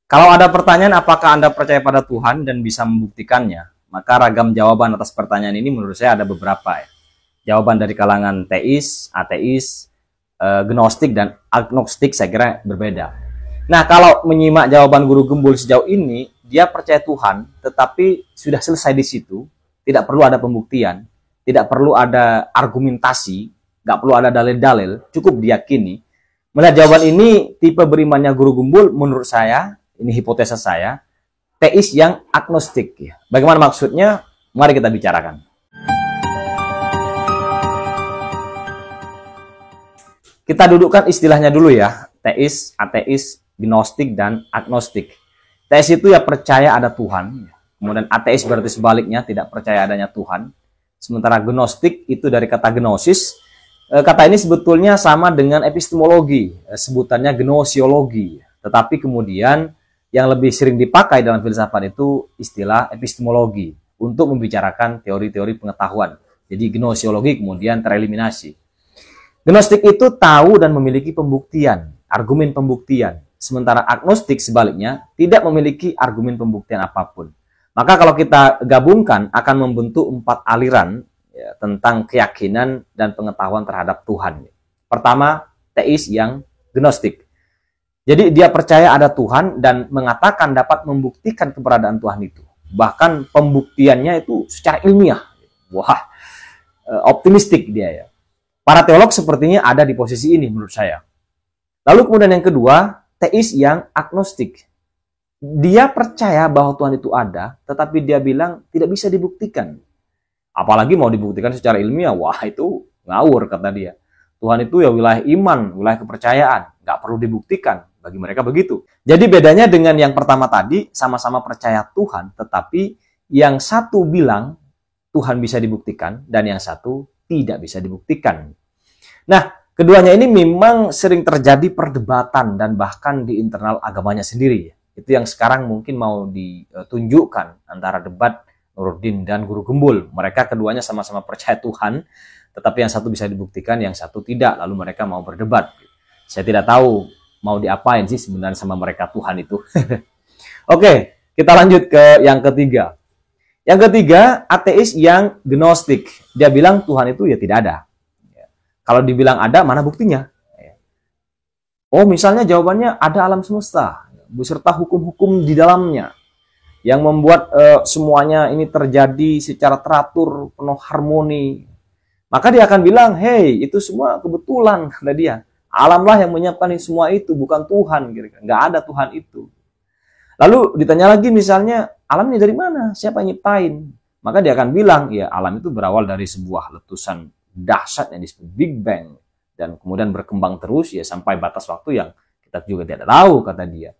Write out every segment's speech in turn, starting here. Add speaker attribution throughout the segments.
Speaker 1: Kalau ada pertanyaan apakah Anda percaya pada Tuhan dan bisa membuktikannya, maka ragam jawaban atas pertanyaan ini menurut saya ada beberapa ya. Jawaban dari kalangan teis, ateis, gnostik, dan agnostik saya kira berbeda. Nah, kalau menyimak jawaban Guru Gembul sejauh ini, dia percaya Tuhan, tetapi sudah selesai di situ, tidak perlu ada pembuktian, tidak perlu ada argumentasi, nggak perlu ada dalil-dalil, cukup diyakini. Melihat jawaban ini, tipe berimannya Guru Gembul menurut saya, ini hipotesa saya, teis yang agnostik. Ya. Bagaimana maksudnya? Mari kita bicarakan. Kita dudukkan istilahnya dulu ya, teis, ateis, gnostik, dan agnostik. Teis itu ya percaya ada Tuhan, kemudian ateis berarti sebaliknya, tidak percaya adanya Tuhan. Sementara gnostik itu dari kata gnosis, kata ini sebetulnya sama dengan epistemologi, sebutannya gnosiologi. Tetapi kemudian yang lebih sering dipakai dalam filsafat itu istilah epistemologi untuk membicarakan teori-teori pengetahuan. Jadi gnosiologi kemudian tereliminasi. Gnostik itu tahu dan memiliki pembuktian, argumen pembuktian. Sementara agnostik sebaliknya tidak memiliki argumen pembuktian apapun. Maka kalau kita gabungkan akan membentuk 4 aliran ya, tentang keyakinan dan pengetahuan terhadap Tuhan. Pertama, teis yang gnostik. Jadi dia percaya ada Tuhan dan mengatakan dapat membuktikan keberadaan Tuhan itu. Bahkan pembuktiannya itu secara ilmiah. Wah, optimistik dia ya. Para teolog sepertinya ada di posisi ini menurut saya. Lalu kemudian yang kedua, teis yang agnostik. Dia percaya bahwa Tuhan itu ada, tetapi dia bilang tidak bisa dibuktikan. Apalagi mau dibuktikan secara ilmiah, wah itu ngawur kata dia. Tuhan itu ya wilayah iman, wilayah kepercayaan, nggak perlu dibuktikan. Bagi mereka begitu. Jadi bedanya dengan yang pertama tadi, sama-sama percaya Tuhan, tetapi yang satu bilang Tuhan bisa dibuktikan, dan yang satu tidak bisa dibuktikan. Nah, keduanya ini memang sering terjadi perdebatan dan bahkan di internal agamanya sendiri. Itu yang sekarang mungkin mau ditunjukkan antara debat Nuruddin dan Guru Gembul. Mereka keduanya sama-sama percaya Tuhan, tetapi yang satu bisa dibuktikan, yang satu tidak. Lalu mereka mau berdebat. Saya tidak tahu mau diapain sih sebenarnya sama mereka Tuhan itu. Oke, kita lanjut ke yang ketiga. Yang ketiga, ateis yang gnostik. Dia bilang Tuhan itu ya tidak ada. Kalau dibilang ada, mana buktinya? Oh, misalnya jawabannya ada alam semesta, beserta hukum-hukum di dalamnya, yang membuat semuanya ini terjadi secara teratur, penuh harmoni. Maka dia akan bilang, hey, itu semua kebetulan, kata dia. Alamlah yang menyiapkan semua itu, bukan Tuhan. Kira-kira. Nggak ada Tuhan itu. Lalu ditanya lagi misalnya, alamnya dari mana? Siapa yang nyiptain? Maka dia akan bilang, ya alam itu berawal dari sebuah letusan dahsyat yang disebut Big Bang. Dan kemudian berkembang terus ya sampai batas waktu yang kita juga tidak tahu, kata dia.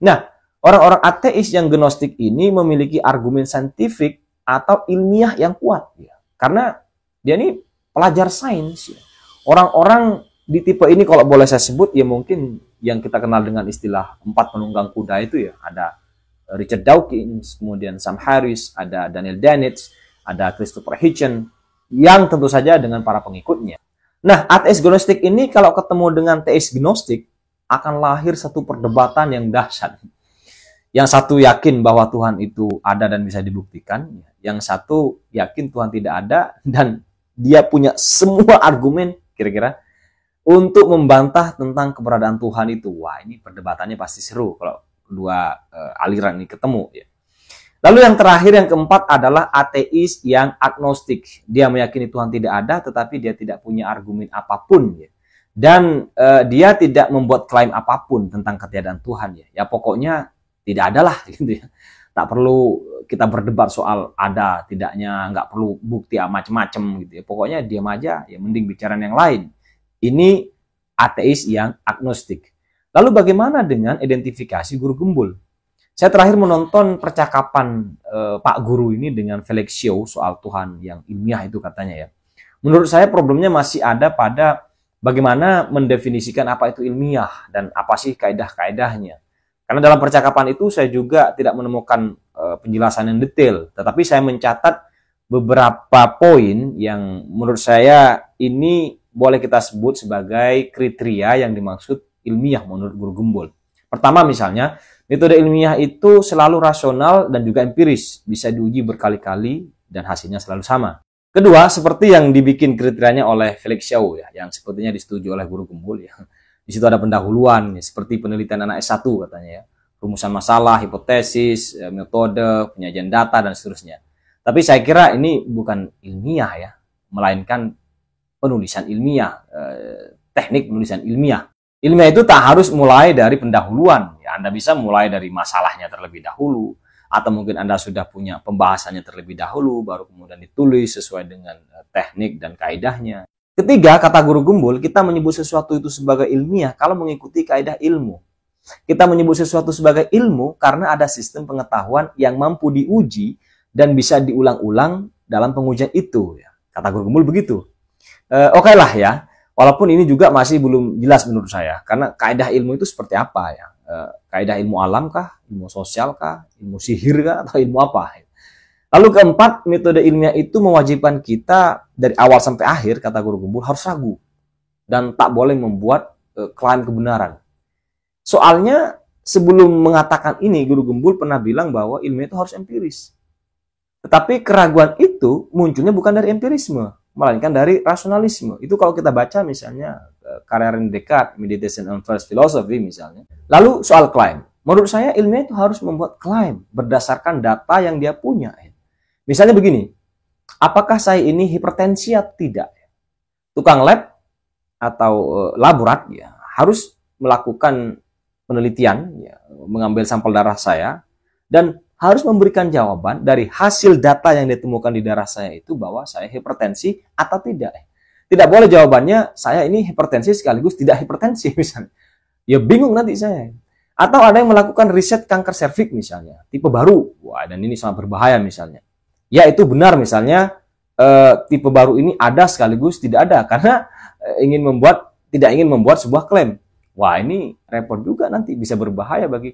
Speaker 1: Nah, orang-orang ateis yang gnostik ini memiliki argumen saintifik atau ilmiah yang kuat. Ya. Karena dia ini pelajar sains. Ya. Orang-orang di tipe ini kalau boleh saya sebut ya mungkin yang kita kenal dengan istilah 4 penunggang kuda itu ya. Ada Richard Dawkins, kemudian Sam Harris, ada Daniel Dennett, ada Christopher Hitchens, yang tentu saja dengan para pengikutnya. Nah, ateis gnostik ini kalau ketemu dengan teis gnostik akan lahir satu perdebatan yang dahsyat. Yang satu yakin bahwa Tuhan itu ada dan bisa dibuktikan, yang satu yakin Tuhan tidak ada dan dia punya semua argumen kira-kira untuk membantah tentang keberadaan Tuhan itu. Wah, ini perdebatannya pasti seru kalau kedua aliran ini ketemu. Ya. Lalu yang terakhir, yang keempat adalah ateis yang agnostik. Dia meyakini Tuhan tidak ada, tetapi dia tidak punya argumen apapun. Ya. Dan dia tidak membuat klaim apapun tentang ketiadaan Tuhan. Ya, ya pokoknya tidak ada lah. Gitu ya. Tak perlu kita berdebat soal ada, tidaknya, nggak perlu bukti macam-macam. Gitu ya. Pokoknya diam aja, ya mending bicara yang lain. Ini ateis yang agnostik. Lalu bagaimana dengan identifikasi Guru Gembul? Saya terakhir menonton percakapan Pak Guru ini dengan Felix Xiu soal Tuhan yang ilmiah itu katanya ya. Menurut saya problemnya masih ada pada bagaimana mendefinisikan apa itu ilmiah dan apa sih kaedah-kaedahnya. Karena dalam percakapan itu saya juga tidak menemukan penjelasan yang detail. Tetapi saya mencatat beberapa poin yang menurut saya ini boleh kita sebut sebagai kriteria yang dimaksud ilmiah menurut Guru Gembul. Pertama misalnya, Metode ilmiah itu selalu rasional dan juga empiris, bisa diuji berkali-kali dan hasilnya selalu sama. Kedua, seperti yang dibikin kriterianya oleh Felix Xiao ya, yang sepertinya disetujui oleh Guru Gembul ya. Di situ ada pendahuluan ya, seperti penelitian anak S1 katanya ya. Rumusan masalah, hipotesis, metode, penyajian data dan seterusnya. Tapi saya kira ini bukan ilmiah ya, melainkan penulisan ilmiah, teknik penulisan ilmiah. Ilmiah itu tak harus mulai dari pendahuluan. Ya, Anda bisa mulai dari masalahnya terlebih dahulu, atau mungkin Anda sudah punya pembahasannya terlebih dahulu, baru kemudian ditulis sesuai dengan teknik dan kaidahnya. Ketiga, kata Guru Gembul, kita menyebut sesuatu itu sebagai ilmiah kalau mengikuti kaidah ilmu. Kita menyebut sesuatu sebagai ilmu karena ada sistem pengetahuan yang mampu diuji dan bisa diulang-ulang dalam pengujian itu. Kata Guru Gembul begitu. Oke lah ya. Walaupun ini juga masih belum jelas menurut saya, karena kaidah ilmu itu seperti apa ya? Kaidah ilmu alam kah, ilmu sosial kah, ilmu sihir kah, atau ilmu apa? Lalu keempat, metode ilmiah itu mewajibkan kita dari awal sampai akhir, kata Guru Gembul, harus ragu dan tak boleh membuat klaim kebenaran. Soalnya sebelum mengatakan ini, Guru Gembul pernah bilang bahwa ilmiah itu harus empiris. Tetapi keraguan itu munculnya bukan dari empirisme, melainkan dari rasionalisme. Itu kalau kita baca misalnya karya René Descartes, Meditation on First Philosophy misalnya. Lalu soal klaim. Menurut saya ilmiah itu harus membuat klaim berdasarkan data yang dia punya. Misalnya begini, apakah saya ini hipertensi atau tidak? Tukang lab atau laborat ya, harus melakukan penelitian, ya, mengambil sampel darah saya, dan harus memberikan jawaban dari hasil data yang ditemukan di darah saya itu bahwa saya hipertensi atau tidak. Tidak boleh jawabannya saya ini hipertensi sekaligus tidak hipertensi misalnya. Ya bingung nanti saya. Atau ada yang melakukan riset kanker serviks misalnya, tipe baru. Wah, dan ini sangat berbahaya misalnya. Ya itu benar misalnya tipe baru ini ada sekaligus tidak ada karena tidak ingin membuat sebuah klaim. Wah, ini repot juga nanti, bisa berbahaya bagi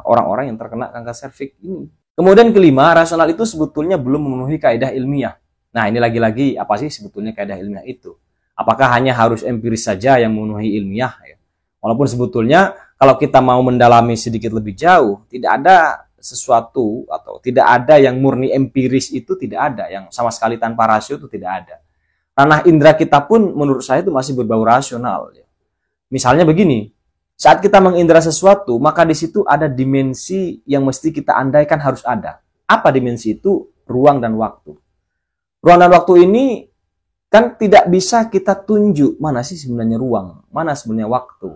Speaker 1: orang-orang yang terkena kanker serviks ini. Kemudian kelima, rasional itu sebetulnya belum memenuhi kaidah ilmiah. Nah, ini lagi-lagi apa sih sebetulnya kaidah ilmiah itu? Apakah hanya harus empiris saja yang memenuhi ilmiah? Ya? Walaupun sebetulnya kalau kita mau mendalami sedikit lebih jauh, tidak ada sesuatu atau tidak ada yang murni empiris itu tidak ada, yang sama sekali tanpa rasio itu tidak ada. Ranah indera kita pun menurut saya itu masih berbau rasional. Ya. Misalnya begini, saat kita mengindra sesuatu, maka di situ ada dimensi yang mesti kita andaikan harus ada. Apa dimensi itu? Ruang dan waktu. Ruang dan waktu ini kan tidak bisa kita tunjuk mana sih sebenarnya ruang, mana sebenarnya waktu.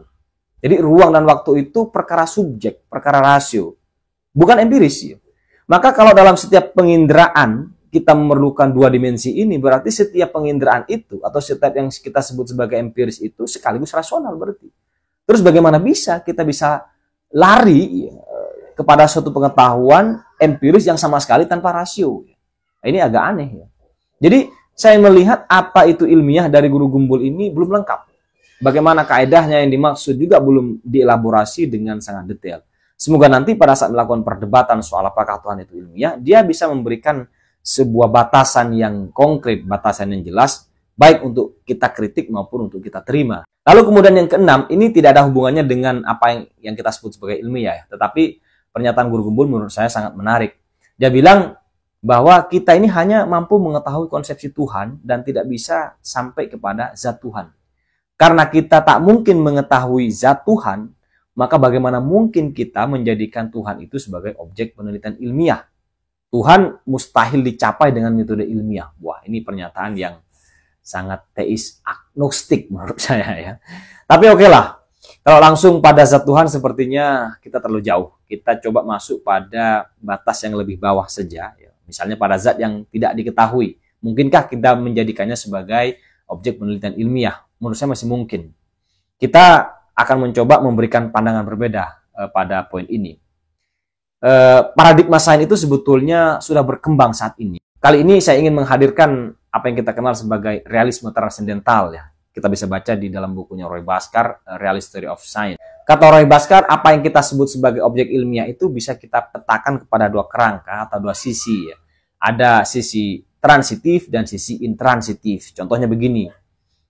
Speaker 1: Jadi ruang dan waktu itu perkara subjek, perkara rasio, bukan empiris. Ya. Maka kalau dalam setiap penginderaan kita memerlukan dua dimensi ini, berarti setiap penginderaan itu atau setiap yang kita sebut sebagai empiris itu sekaligus rasional berarti. Terus bagaimana kita bisa lari kepada suatu pengetahuan empiris yang sama sekali tanpa rasio? Nah, ini agak aneh ya. Jadi saya melihat apa itu ilmiah dari Guru Gembul ini belum lengkap. Bagaimana kaedahnya yang dimaksud juga belum dielaborasi dengan sangat detail. Semoga nanti pada saat melakukan perdebatan soal apakah Tuhan itu ilmiah, dia bisa memberikan sebuah batasan yang konkret, batasan yang jelas, baik untuk kita kritik maupun untuk kita terima. Lalu kemudian yang keenam, ini tidak ada hubungannya dengan apa yang kita sebut sebagai ilmiah, tetapi pernyataan Guru Gembul menurut saya sangat menarik. Dia bilang bahwa kita ini hanya mampu mengetahui konsepsi Tuhan dan tidak bisa sampai kepada zat Tuhan. Karena kita tak mungkin mengetahui zat Tuhan, maka bagaimana mungkin kita menjadikan Tuhan itu sebagai objek penelitian ilmiah? Tuhan mustahil dicapai dengan metode ilmiah. Wah, ini pernyataan yang sangat teis agnostik menurut saya ya. Tapi oke lah, kalau langsung pada zat Tuhan sepertinya kita terlalu jauh. Kita coba masuk pada batas yang lebih bawah saja. Ya. Misalnya pada zat yang tidak diketahui. Mungkinkah kita menjadikannya sebagai objek penelitian ilmiah? Menurut saya masih mungkin. Kita akan mencoba memberikan pandangan berbeda pada poin ini. Paradigma sains itu sebetulnya sudah berkembang saat ini. Kali ini saya ingin menghadirkan apa yang kita kenal sebagai realisme transendental ya. Kita bisa baca di dalam bukunya Roy Bhaskar, Realist Theory of Science. Kata Roy Bhaskar, apa yang kita sebut sebagai objek ilmiah itu bisa kita petakan kepada dua kerangka atau dua sisi ya. Ada sisi transitif dan sisi intransitif. Contohnya begini.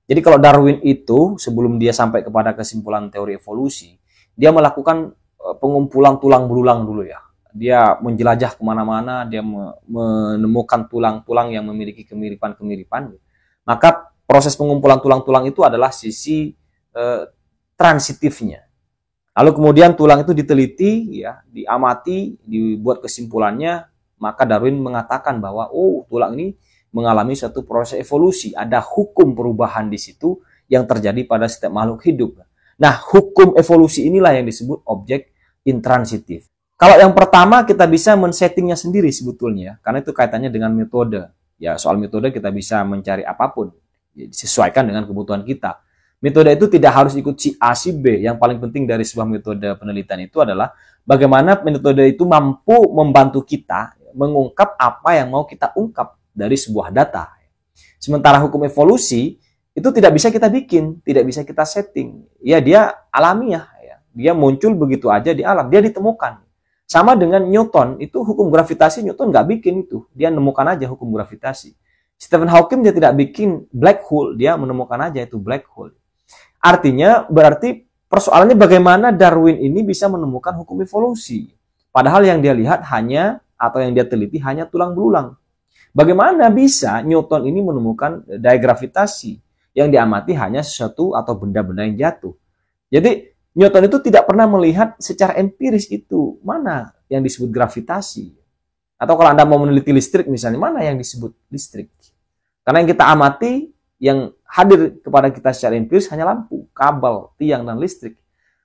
Speaker 1: Jadi kalau Darwin itu sebelum dia sampai kepada kesimpulan teori evolusi, dia melakukan pengumpulan tulang belulang dulu ya. Dia menjelajah kemana-mana, dia menemukan tulang-tulang yang memiliki kemiripan-kemiripan. Maka proses pengumpulan tulang-tulang itu adalah sisi transitifnya. Lalu kemudian tulang itu diteliti, ya, diamati, dibuat kesimpulannya, maka Darwin mengatakan bahwa tulang ini mengalami suatu proses evolusi, ada hukum perubahan di situ yang terjadi pada setiap makhluk hidup. Nah, hukum evolusi inilah yang disebut objek intransitif. Kalau yang pertama kita bisa men-settingnya sendiri sebetulnya, karena itu kaitannya dengan metode. Ya, soal metode kita bisa mencari apapun, disesuaikan dengan kebutuhan kita. Metode itu tidak harus ikut si A, si B. Yang paling penting dari sebuah metode penelitian itu adalah bagaimana metode itu mampu membantu kita mengungkap apa yang mau kita ungkap dari sebuah data. Sementara hukum evolusi itu tidak bisa kita bikin, tidak bisa kita setting. Ya, dia alamiah. Ya. Dia muncul begitu aja di alam, dia ditemukan. Sama dengan Newton, itu hukum gravitasi Newton nggak bikin itu. Dia menemukan aja hukum gravitasi. Stephen Hawking dia tidak bikin black hole, dia menemukan aja itu black hole. Artinya berarti persoalannya bagaimana Darwin ini bisa menemukan hukum evolusi. Padahal yang dia lihat hanya, atau yang dia teliti hanya tulang belulang. Bagaimana bisa Newton ini menemukan daya gravitasi yang diamati hanya sesuatu atau benda-benda yang jatuh. Jadi Newton itu tidak pernah melihat secara empiris itu mana yang disebut gravitasi. Atau kalau Anda mau meneliti listrik misalnya, mana yang disebut listrik. Karena yang kita amati, yang hadir kepada kita secara empiris hanya lampu, kabel, tiang, dan listrik.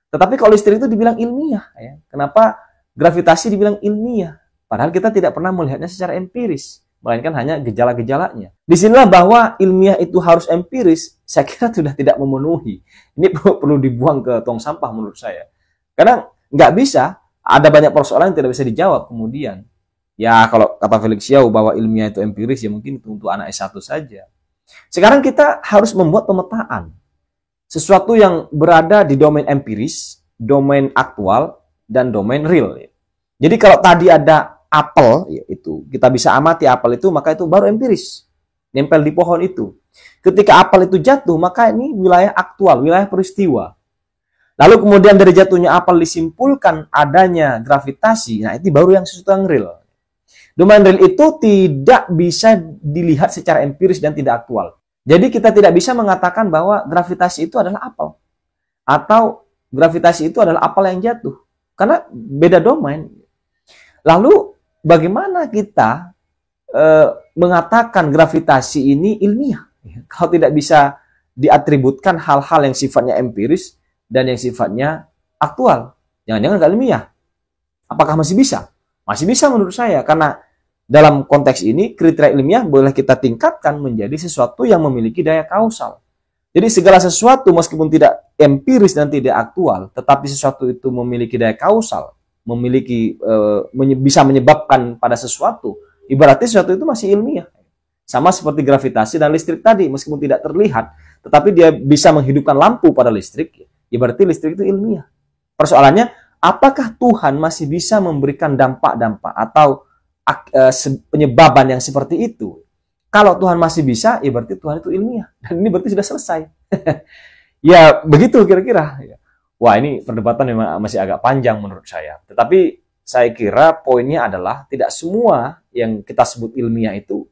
Speaker 1: Tetapi kalau listrik itu dibilang ilmiah. Ya. Kenapa gravitasi dibilang ilmiah? Padahal kita tidak pernah melihatnya secara empiris, melainkan hanya gejala-gejalanya. Disinilah bahwa ilmiah itu harus empiris, saya kira sudah tidak memenuhi. Ini perlu dibuang ke tong sampah menurut saya. Karena nggak bisa, ada banyak persoalan yang tidak bisa dijawab kemudian. Ya kalau kata Felix Yau bahwa ilmiah itu empiris, ya mungkin itu untuk anak S1 saja. Sekarang kita harus membuat pemetaan. Sesuatu yang berada di domain empiris, domain aktual, dan domain real. Jadi kalau tadi ada apel, itu kita bisa amati apel itu, maka itu baru empiris. Nempel di pohon itu. Ketika apel itu jatuh, maka ini wilayah aktual, wilayah peristiwa. Lalu kemudian dari jatuhnya apel disimpulkan adanya gravitasi, nah itu baru yang sesuatu yang real. Domain real itu tidak bisa dilihat secara empiris dan tidak aktual. Jadi kita tidak bisa mengatakan bahwa gravitasi itu adalah apel. Atau gravitasi itu adalah apel yang jatuh. Karena beda domain. Lalu bagaimana kita mengatakan gravitasi ini ilmiah? Kalau tidak bisa diatributkan hal-hal yang sifatnya empiris dan yang sifatnya aktual. Jangan-jangan nggak ilmiah. Apakah masih bisa? Masih bisa menurut saya. Karena dalam konteks ini, kriteria ilmiah boleh kita tingkatkan menjadi sesuatu yang memiliki daya kausal. Jadi segala sesuatu meskipun tidak empiris dan tidak aktual, tetapi sesuatu itu memiliki daya kausal, memiliki bisa menyebabkan pada sesuatu, ibaratnya sesuatu itu masih ilmiah. Sama seperti gravitasi dan listrik tadi, meskipun tidak terlihat, tetapi dia bisa menghidupkan lampu pada listrik, ibaratnya listrik itu ilmiah. Persoalannya, apakah Tuhan masih bisa memberikan dampak-dampak atau penyebaban yang seperti itu? Kalau Tuhan masih bisa, ya berarti Tuhan itu ilmiah. Dan ini berarti sudah selesai. Ya, begitu kira-kira. Wah, ini perdebatan memang masih agak panjang menurut saya. Tetapi saya kira poinnya adalah tidak semua yang kita sebut ilmiah itu,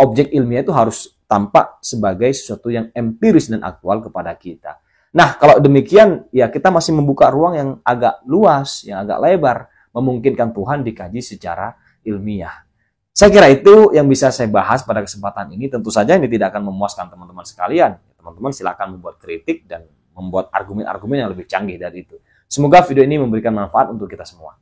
Speaker 1: objek ilmiah itu harus tampak sebagai sesuatu yang empiris dan aktual kepada kita. Nah, kalau demikian, ya kita masih membuka ruang yang agak luas, yang agak lebar, memungkinkan Tuhan dikaji secara ilmiah. Saya kira itu yang bisa saya bahas pada kesempatan ini. Tentu saja ini tidak akan memuaskan teman-teman sekalian. Teman-teman silakan membuat kritik dan membuat argumen-argumen yang lebih canggih dari itu. Semoga video ini memberikan manfaat untuk kita semua.